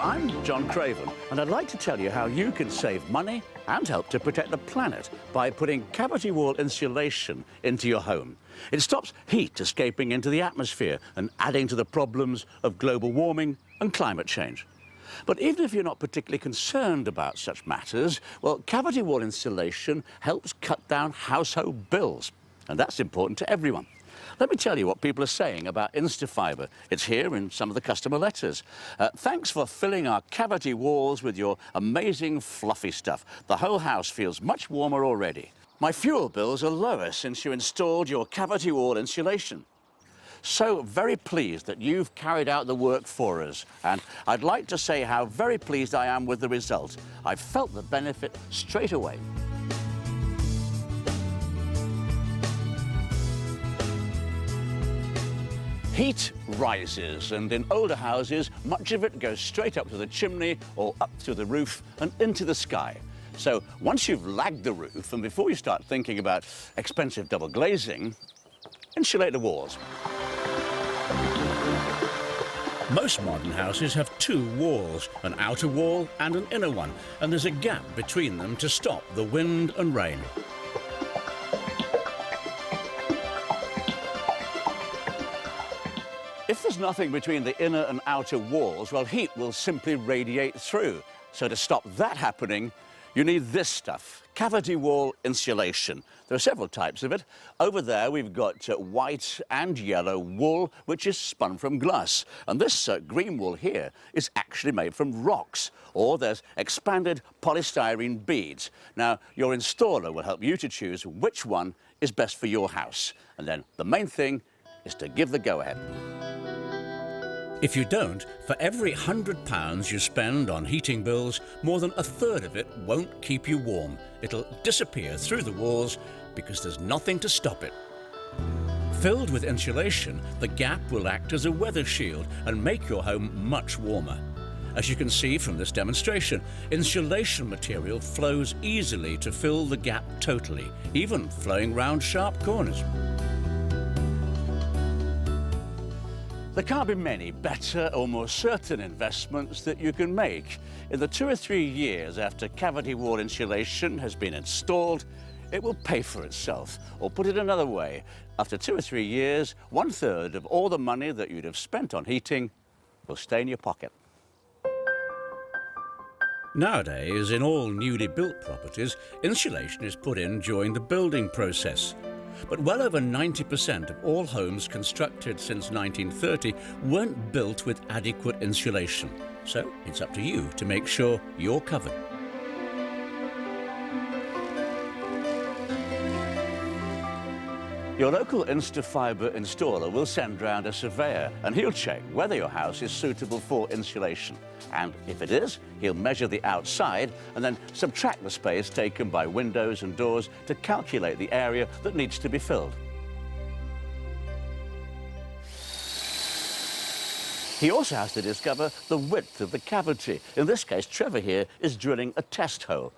I'm John Craven, and I'd like to tell you how you can save money and help to protect the planet by putting cavity wall insulation into your home. It stops heat escaping into the atmosphere and adding to the problems of global warming and climate change. But even if you're not particularly concerned about such matters, well, cavity wall insulation helps cut down household bills, and that's important to everyone. Let me tell you what people are saying about InstaFibre. It's here in some of the customer letters. Thanks for filling our cavity walls with your amazing fluffy stuff. The whole house feels much warmer already. My fuel bills are lower since you installed your cavity wall insulation. So very pleased that you've carried out the work for us. And I'd like to say how very pleased I am with the result. I've felt the benefit straight away. Heat rises, and in older houses, much of it goes straight up to the chimney or up through the roof and into the sky. So once you've lagged the roof, and before you start thinking about expensive double glazing, insulate the walls. Most modern houses have two walls, an outer wall and an inner one, and there's a gap between them to stop the wind and rain. If there's nothing between the inner and outer walls, well, heat will simply radiate through. So to stop that happening, you need this stuff, cavity wall insulation. There are several types of it. Over there, we've got white and yellow wool, which is spun from glass. And this green wool here is actually made from rocks. Or there's expanded polystyrene beads. Now, your installer will help you to choose which one is best for your house. And then the main thing is to give the go-ahead. If you don't, for every £100 you spend on heating bills, more than a third of it won't keep you warm. It'll disappear through the walls because there's nothing to stop it. Filled with insulation, the gap will act as a weather shield and make your home much warmer. As you can see from this demonstration, insulation material flows easily to fill the gap totally, even flowing round sharp corners. There can't be many better or more certain investments that you can make. In the 2 or 3 years after cavity wall insulation has been installed, it will pay for itself. Or put it another way, after 2 or 3 years, 1/3 of all the money that you'd have spent on heating will stay in your pocket. Nowadays, in all newly built properties, insulation is put in during the building process. But well over 90% of all homes constructed since 1930 weren't built with adequate insulation. So it's up to you to make sure you're covered. Your local InstaFibre installer will send round a surveyor and he'll check whether your house is suitable for insulation. And if it is, he'll measure the outside and then subtract the space taken by windows and doors to calculate the area that needs to be filled. He also has to discover the width of the cavity. In this case, Trevor here is drilling a test hole.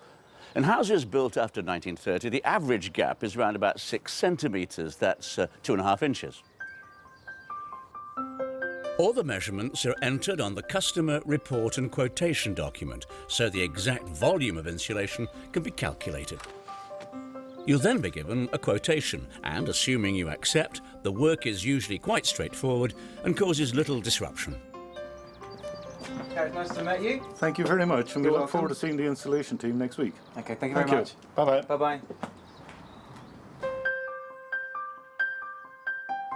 In houses built after 1930, the average gap is around about 6 centimetres. That's 2.5 inches. All the measurements are entered on the customer report and quotation document, so the exact volume of insulation can be calculated. You'll then be given a quotation, and assuming you accept, the work is usually quite straightforward and causes little disruption. Okay, nice to meet you. Thank you very much, and we You're look welcome. forward to seeing the installation team next week. Okay, thank you very much. Bye-bye. Bye-bye.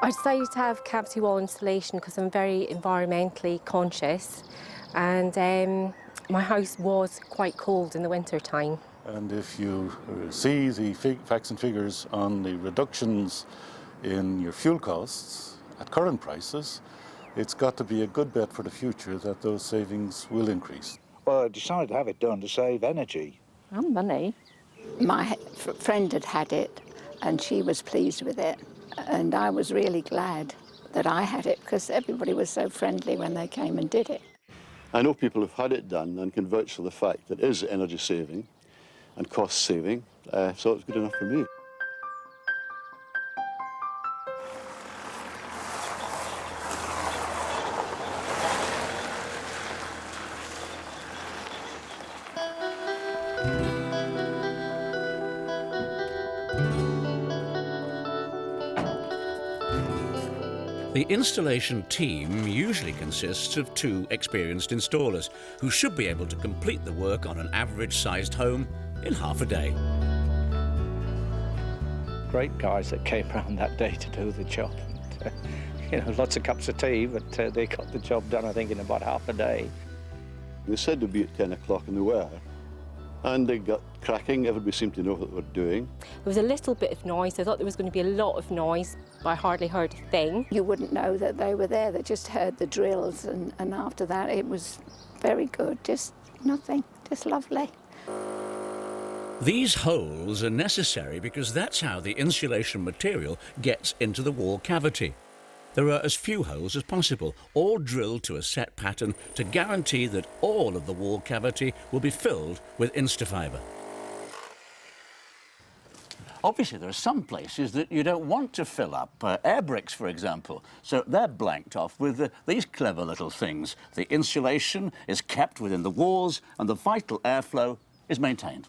I decided to have cavity wall insulation because I'm very environmentally conscious, and my house was quite cold in the winter time. And if you see the facts and figures on the reductions in your fuel costs at current prices, it's got to be a good bet for the future that those savings will increase. Well, I decided to have it done to save energy. And money. My friend had had it and she was pleased with it, and I was really glad that I had it because everybody was so friendly when they came and did it. I know people have had it done and can vouch for the fact that it is energy saving and cost saving, so it's good enough for me. The installation team usually consists of 2 experienced installers who should be able to complete the work on an average-sized home in half a day. Great guys that came round that day to do the job. And, you know, lots of cups of tea, but they got the job done, I think, in about half a day. They said they'd be at 10 o'clock, and they were. And they got cracking. Everybody seemed to know what they were doing. There was a little bit of noise. I thought there was going to be a lot of noise, but I hardly heard a thing. You wouldn't know that they were there. They just heard the drills, and after that it was very good. Just nothing, just lovely. These holes are necessary because that's how the insulation material gets into the wall cavity. There are as few holes as possible, all drilled to a set pattern to guarantee that all of the wall cavity will be filled with InstaFibre. Obviously, there are some places that you don't want to fill up, air bricks, for example. So they're blanked off with these clever little things. The insulation is kept within the walls and the vital airflow is maintained.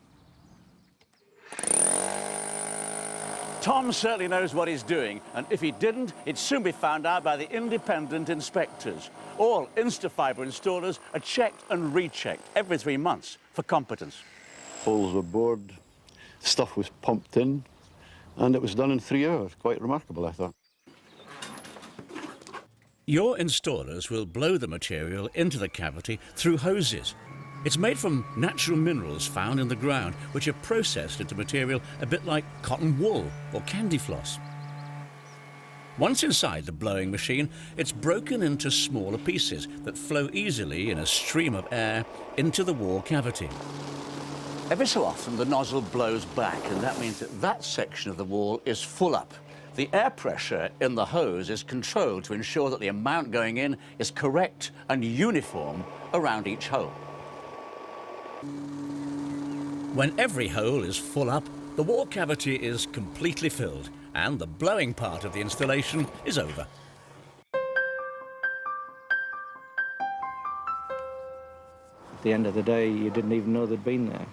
Tom certainly knows what he's doing, and if he didn't, it'd soon be found out by the independent inspectors. All InstaFibre installers are checked and rechecked every 3 months for competence. Holes were bored, stuff was pumped in, and it was done in 3 hours. Quite remarkable, I thought. Your installers will blow the material into the cavity through hoses. It's made from natural minerals found in the ground, which are processed into material a bit like cotton wool or candy floss. Once inside the blowing machine, it's broken into smaller pieces that flow easily in a stream of air into the wall cavity. Every so often, the nozzle blows back, and that means that that section of the wall is full up. The air pressure in the hose is controlled to ensure that the amount going in is correct and uniform around each hole. When every hole is full up, the wall cavity is completely filled and the blowing part of the installation is over. At the end of the day, you didn't even know they'd been there,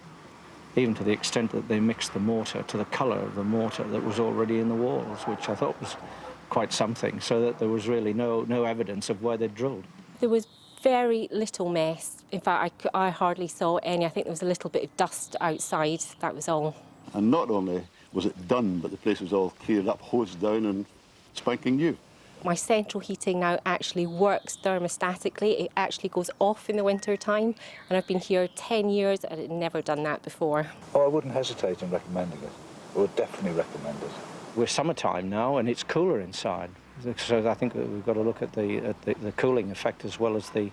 even to the extent that they mixed the mortar to the colour of the mortar that was already in the walls, which I thought was quite something, so that there was really no evidence of where they'd drilled. There was very little mess. In fact, I hardly saw any. I think there was a little bit of dust outside, that was all. And not only was it done, but the place was all cleared up, hosed down and spanking new. My central heating now actually works thermostatically. It actually goes off in the winter time, and I've been here 10 years and I'd never done that before. Oh, I wouldn't hesitate in recommending it. I would definitely recommend it. We're summertime now and it's cooler inside, so I think that we've got to look at the cooling effect as well as the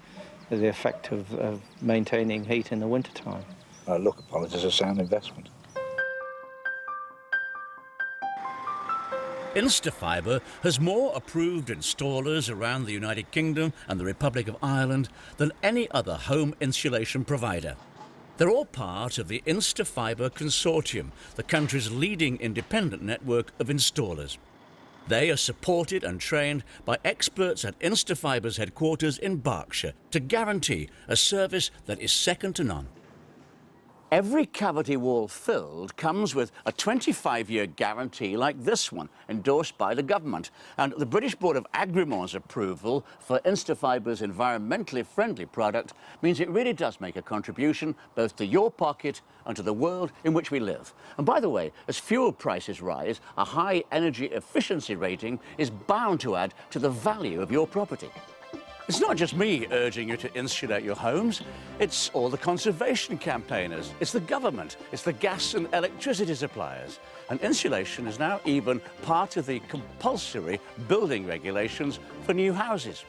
effect of maintaining heat in the wintertime. I look upon it as a sound investment. InstaFibre has more approved installers around the United Kingdom and the Republic of Ireland than any other home insulation provider. They're all part of the InstaFibre Consortium, the country's leading independent network of installers. They are supported and trained by experts at InstaFibre's headquarters in Berkshire to guarantee a service that is second to none. Every cavity wall filled comes with a 25-year guarantee like this one, endorsed by the government. And the British Board of Agrimon's approval for InstaFibre's environmentally friendly product means it really does make a contribution both to your pocket and to the world in which we live. And by the way, as fuel prices rise, a high energy efficiency rating is bound to add to the value of your property. It's not just me urging you to insulate your homes, it's all the conservation campaigners, it's the government, it's the gas and electricity suppliers. And insulation is now even part of the compulsory building regulations for new houses.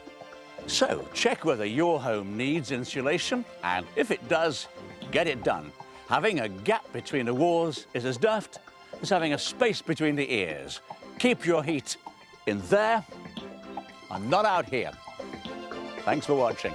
So check whether your home needs insulation, and if it does, get it done. Having a gap between the walls is as daft as having a space between the ears. Keep your heat in there and not out here. Thanks for watching.